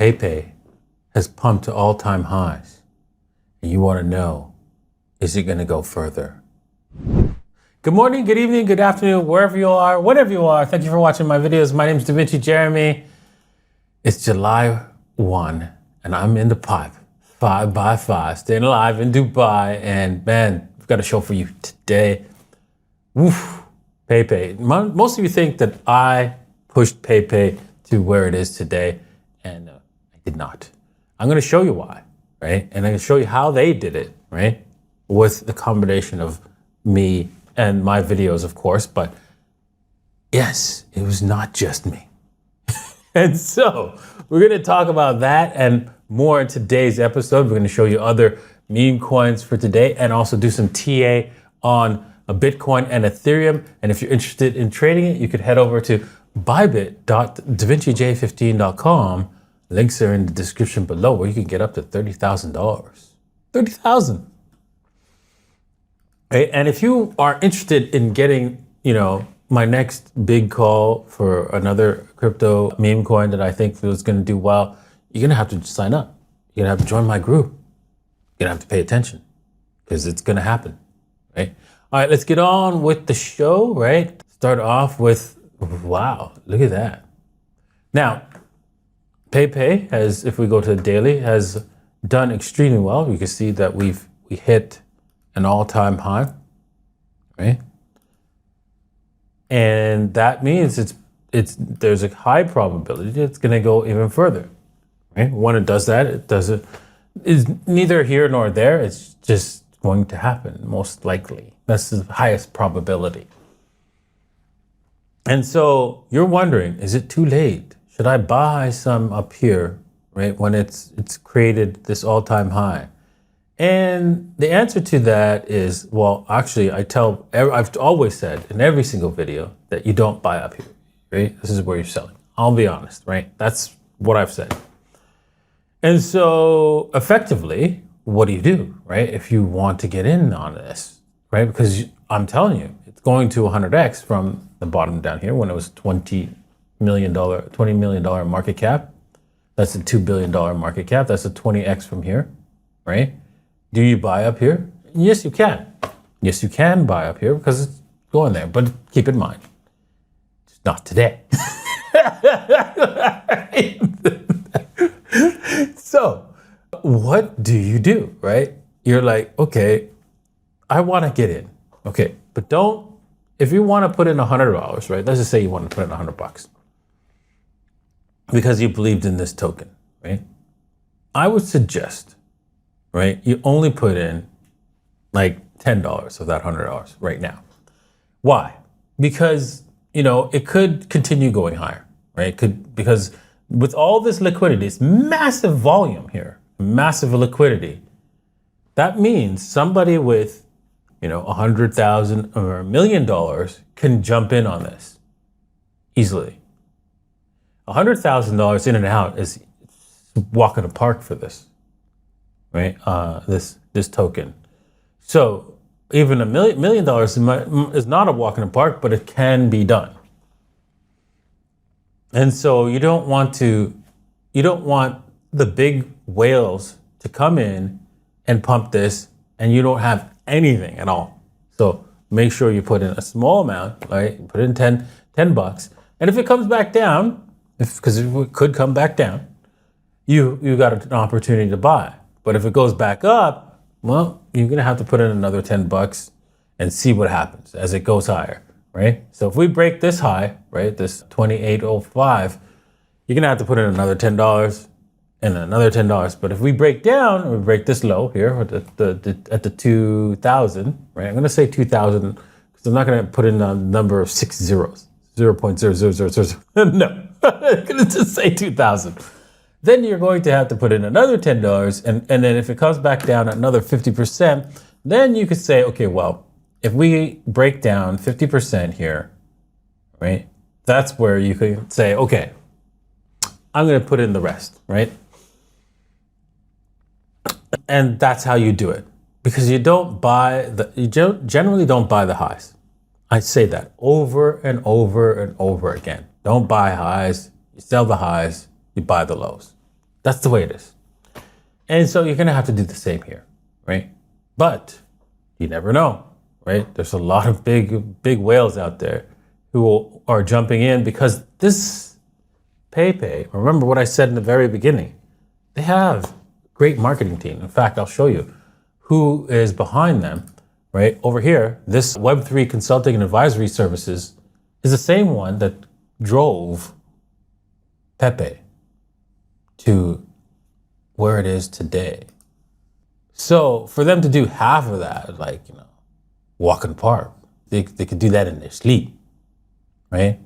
PEIPEI has pumped to all-time highs. And you want to know, is it going to go further? Good morning, good evening, good afternoon, wherever you are, whatever you are. Thank you for watching my videos. My name is Davinci Jeremy. It's July 1 and I'm in the pipe, 5x5, staying alive in Dubai. And man, we've got a show for you today. Woof, PEIPEI. Most of you think that I pushed PEIPEI to where it is today, and I did not. I'm going to show you why, right? And I'm going to show you how they did it, right? With the combination of me and my videos, of course, but yes, it was not just me. And so we're going to talk about that and more in today's episode. We're going to show you other meme coins for today and also do some TA on a Bitcoin and Ethereum. And if you're interested in trading it, you could head over to bybit.davincej15.com. Links are in the description below where you can get up to $30,000. $30,000. Okay, and if you are interested in getting, my next big call for another crypto meme coin that I think is going to do well, you're going to have to sign up. You're going to have to join my group. You're going to have to pay attention because it's going to happen, right? All right, let's get on with the show, right? Start off with, wow, look at that. Now, PEIPEI has, if we go to the daily, has done extremely well. You can see that we hit an all-time high, right? And that means there's a high probability it's going to go even further, right? When it does that, is neither here nor there. It's just going to happen, most likely. That's the highest probability. And so you're wondering, is it too late? Should I buy some up here, right? When it's created this all-time high? And the answer to that is, well, actually, I've always said in every single video that you don't buy up here, right? This is where you're selling. I'll be honest, right? That's what I've said. And so effectively, what do, right? If you want to get in on this, right? Because I'm telling you, it's going to 100x from the bottom down here when it was $20 million market cap. That's a $2 billion market cap. That's a 20x from here, right? Do you buy up here? Yes, you can. Yes, you can buy up here because it's going there. But keep in mind, it's not today. So what do, right? You're like, okay, I want to get in. Okay, but if you want to put in $100, right? Let's just say you want to put in $100 because you believed in this token, right? I would suggest, right, you only put in like $10 of that $100 right now. Why? Because, it could continue going higher, right? Because with all this liquidity, it's massive volume here, massive liquidity. That means somebody with, $100,000 or $1 million can jump in on this easily. $100,000 in and out is walk in the park for this. Right, this token. So even $1 million is not a walk in the park, but it can be done. And so you don't want the big whales to come in and pump this, and you don't have anything at all. So make sure you put in a small amount, right? Put in 10 bucks, and if it comes back down, because it could come back down, you got an opportunity to buy. But if it goes back up, well, you're going to have to put in another 10 bucks and see what happens as it goes higher, right? So if we break this high, right, this 28.05, you're going to have to put in another $10 and another $10. But if we break down, we break this low here at the 2,000, right? I'm going to say 2,000 because I'm not going to put in a number of 6 zeros, 0.0000. No, I'm going to just say 2,000. Then you're going to have to put in another $10, and then if it comes back down another 50%, then you could say, okay, well, if we break down 50% here, right, that's where you could say, okay, I'm going to put in the rest, right? And that's how you do it, because you generally don't buy the highs. I say that over and over and over again. Don't buy highs. You sell the highs, you buy the lows. That's the way it is. And so you're going to have to do the same here, right? But you never know, right? There's a lot of big whales out there who are jumping in because this PEIPEI, remember what I said in the very beginning, they have a great marketing team. In fact, I'll show you who is behind them, right? Over here, this Web3 consulting and advisory services is the same one that drove PEIPEI to where it is today. So for them to do half of that, like, walk in the park, they could do that in their sleep, right?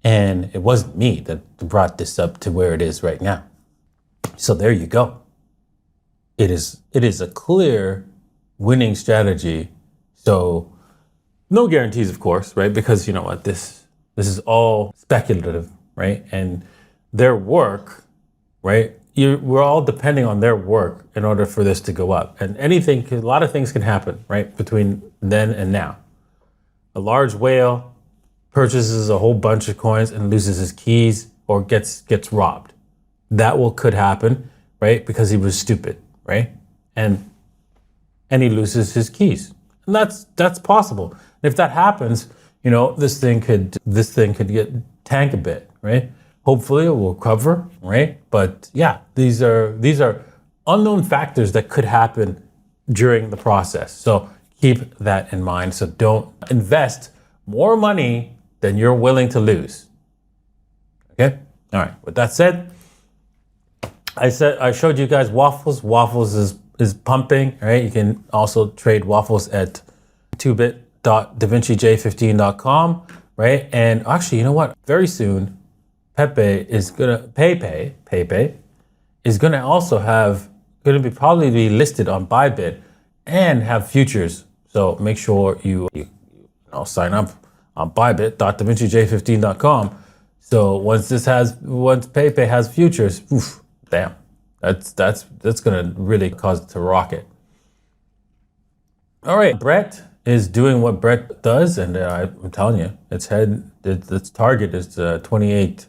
And it wasn't me that brought this up to where it is right now. So there you go. It is a clear winning strategy. So no guarantees, of course, right? Because you know what, this is all speculative, right? And their work, right? We're all depending on their work in order for this to go up. And a lot of things can happen, right? Between then and now. A large whale purchases a whole bunch of coins and loses his keys or gets robbed. That could happen, right? Because he was stupid, right? And he loses his keys. And that's possible. And if that happens, this thing could tank a bit, right? Hopefully it will recover, right? But yeah, these are unknown factors that could happen during the process. So keep that in mind. So don't invest more money than you're willing to lose. Okay? All right. With that said, I showed you guys WAFFLES. WAFFLES is pumping, right? You can also trade WAFFLES at 2bit.davinci15.com, right? And actually, you know what? Very soon, PEIPEI is gonna also probably be listed on Bybit and have futures. So make sure you sign up on bybit.davinci15.com. So once PEIPEI has futures, damn, that's gonna really cause it to rocket. All right, Brett is doing what Brett does, and I'm telling you, its target is 28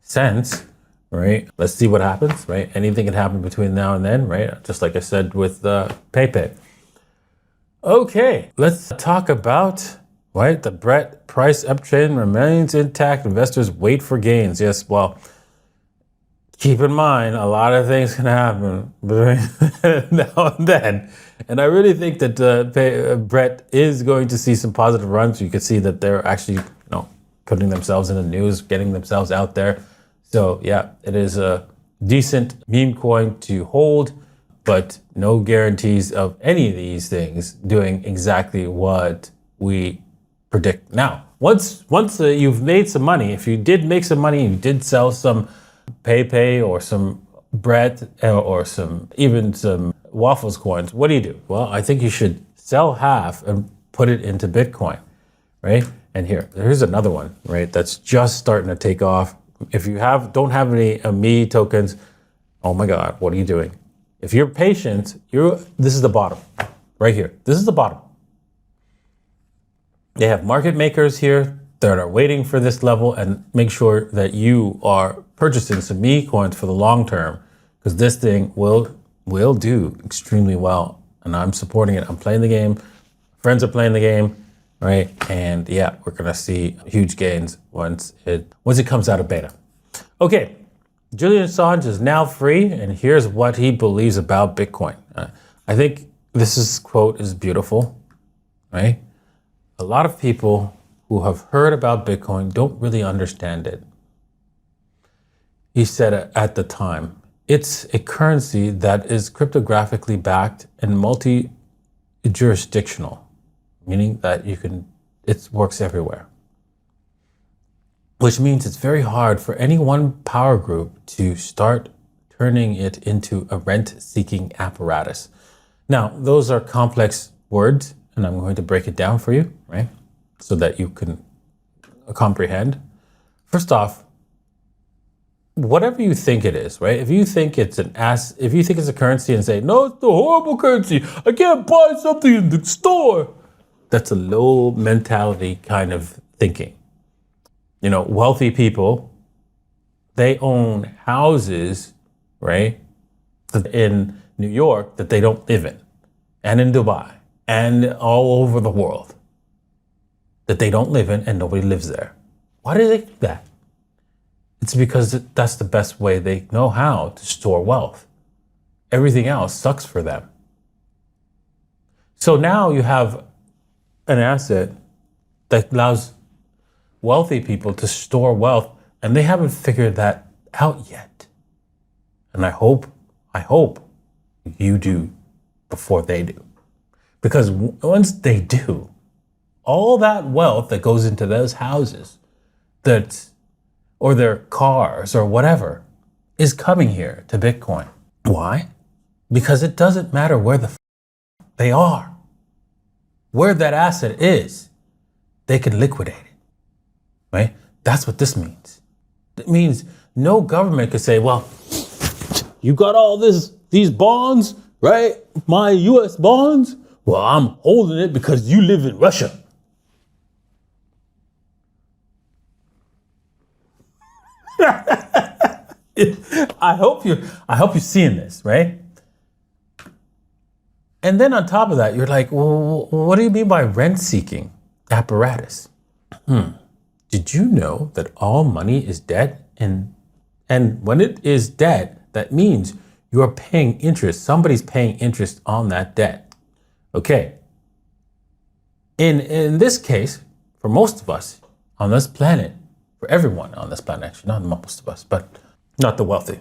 cents, right? Let's see what happens, right? Anything can happen between now and then, right? Just like I said with PEIPEI. Okay, let's talk about, right, the Brett price uptrend remains intact. Investors wait for gains. Yes, well, keep in mind, a lot of things can happen between now and then. And I really think that Brett is going to see some positive runs. You can see that they're actually, putting themselves in the news, getting themselves out there. So yeah, it is a decent meme coin to hold, but no guarantees of any of these things doing exactly what we predict. Now, once you've made some money, if you did make some money, you did sell some PEIPEI or some Brett or even some WAFFLES coins, what do? Well, I think you should sell half and put it into Bitcoin, right? And here's another one, right? That's just starting to take off. If you don't have any ME tokens, oh my God, what are you doing? If you're patient, this is the bottom, right here. This is the bottom. They have market makers here that are waiting for this level, and make sure that you are purchasing some ME coins for the long term, because this thing will do extremely well, and I'm supporting it. I'm playing the game. Friends are playing the game, right? And yeah, we're gonna see huge gains once it comes out of beta. Okay, Julian Assange is now free, and here's what he believes about Bitcoin. I think this quote is beautiful, right? A lot of people who have heard about Bitcoin don't really understand it. He said at the time, it's a currency that is cryptographically backed and multi-jurisdictional, meaning that it works everywhere. Which means it's very hard for any one power group to start turning it into a rent-seeking apparatus. Now, those are complex words, and I'm going to break it down for you, right? So that you can comprehend. First off, whatever you think it is, right? If you think it's a currency and say, no, it's a horrible currency, I can't buy something in the store, that's a low mentality kind of thinking. Wealthy people, they own houses, right? In New York that they don't live in, and in Dubai, and all over the world that they don't live in and nobody lives there. Why do they do that? It's because that's the best way they know how to store wealth. Everything else sucks for them. So now you have an asset that allows wealthy people to store wealth, and they haven't figured that out yet. And I hope you do before they do. Because once they do, all that wealth that goes into those houses, or their cars or whatever, is coming here to Bitcoin. Why? Because it doesn't matter where they are. Where that asset is, they can liquidate it, right? That's what this means. It means no government could say, well, you got all these bonds, right? My US bonds? Well, I'm holding it because you live in Russia. I hope you're seeing this, right? And then on top of that, you're like, well, what do you mean by rent-seeking apparatus? Did you know that all money is debt? And when it is debt, that means you're paying interest. Somebody's paying interest on that debt. Okay. In this case, for most of us on this planet, for everyone on this planet, actually, not most of us, but not the wealthy.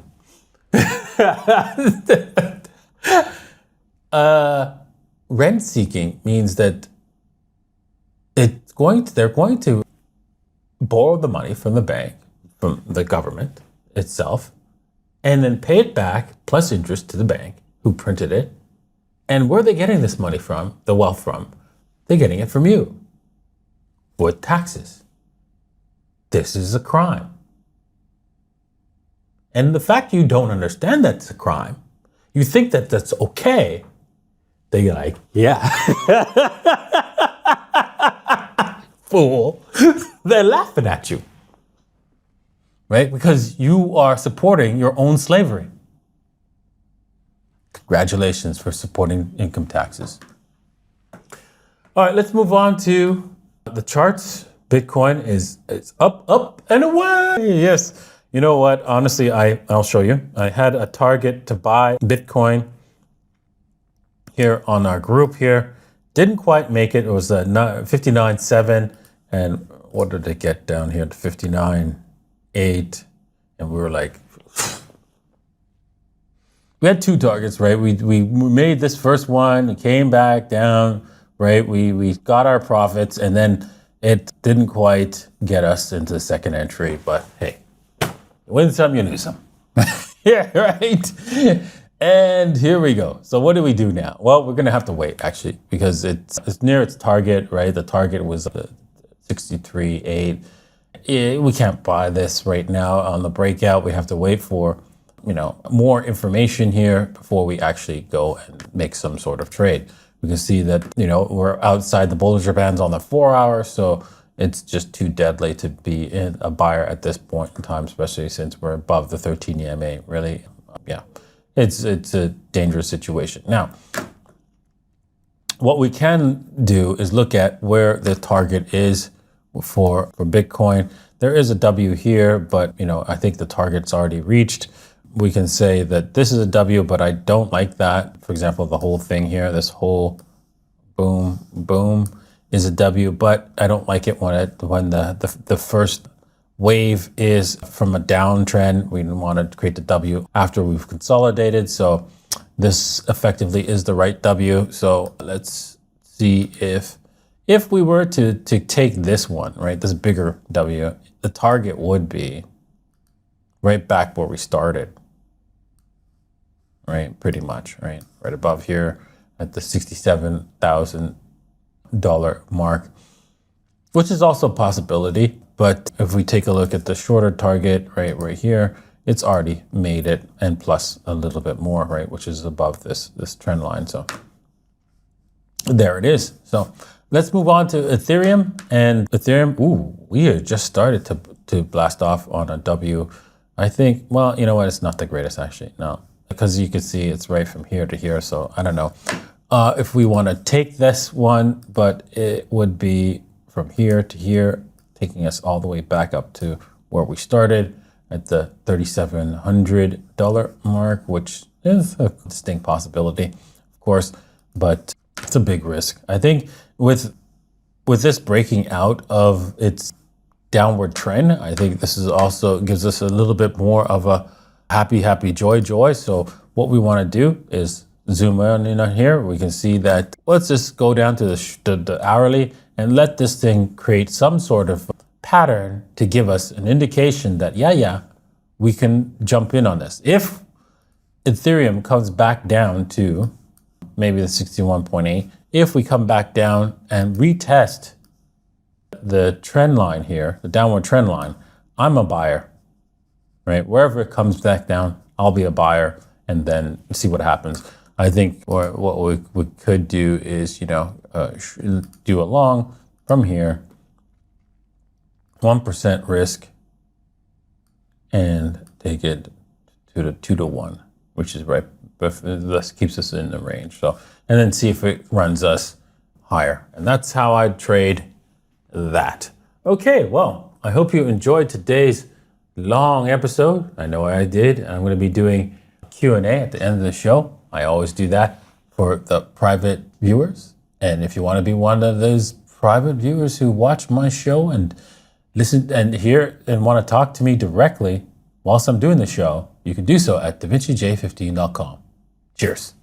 Rent seeking means that they're going to borrow the money from the bank, from the government itself, and then pay it back plus interest to the bank who printed it. And where are they getting this money from, the wealth from? They're getting it from you with taxes. This is a crime. And the fact you don't understand that's a crime, you think that that's okay, they're like, yeah. Fool. They're laughing at you, right? Because you are supporting your own slavery. Congratulations for supporting income taxes. All right, let's move on to the charts. Bitcoin is up and away. Yes. You know what? Honestly, I'll show you. I had a target to buy Bitcoin here on our group here. Didn't quite make it. It was 59.7. And what did it get down here to 59.8? And we were like, we had two targets, right? We made this first one, it came back down, right? We got our profits, and then it didn't quite get us into the second entry, but hey, you win some, you lose some. Yeah, right? And here we go. So what do we do now? Well, we're gonna have to wait actually, because it's near its target, right? The target was 63.8. We can't buy this right now on the breakout. We have to wait for, more information here before we actually go and make some sort of trade. We can see that, we're outside the Bollinger Bands on the 4 hour, so it's just too deadly to be a buyer at this point in time, especially since we're above the 13 EMA. Really, yeah, it's a dangerous situation. Now, what we can do is look at where the target is for Bitcoin. There is a W here, but I think the target's already reached. We can say that this is a W, but I don't like that. For example, the whole thing here, this whole boom is a W, but I don't like it when the first wave is from a downtrend. We want to create the W after we've consolidated. So this effectively is the right W. So let's see if we were to take this one, right, this bigger W, the target would be right back where we started. Right, pretty much, right above here at the $67,000 mark, which is also a possibility. But if we take a look at the shorter target, right here, it's already made it, and plus a little bit more, right, which is above this trend line. So there it is. So let's move on to Ethereum. And Ethereum, we have just started to blast off on a W. I think, well, you know what? It's not the greatest actually. No, because you can see it's right from here to here. So I don't know if we want to take this one, but it would be from here to here, taking us all the way back up to where we started at the $3,700 mark, which is a distinct possibility, of course, but it's a big risk. I think with this breaking out of its downward trend, I think this is also gives us a little bit more of a happy, joy. So what we want to do is zoom in on here. We can see that, let's just go down to the hourly and let this thing create some sort of pattern to give us an indication that, yeah, we can jump in on this. If Ethereum comes back down to maybe the 61.8, if we come back down and retest the trend line here, the downward trend line, I'm a buyer, right? Wherever it comes back down, I'll be a buyer and then see what happens. I think what we could do is, do a long from here, 1% risk, and take it to the 2-to-1, which is right, this keeps us in the range. So, and then see if it runs us higher. And that's how I trade that. Okay, well, I hope you enjoyed today's long episode. I know I did. I'm going to be doing Q&A at the end of the show. I always do that for the private viewers. And if you want to be one of those private viewers who watch my show and listen and hear and want to talk to me directly whilst I'm doing the show, you can do so at davincij15.com. Cheers.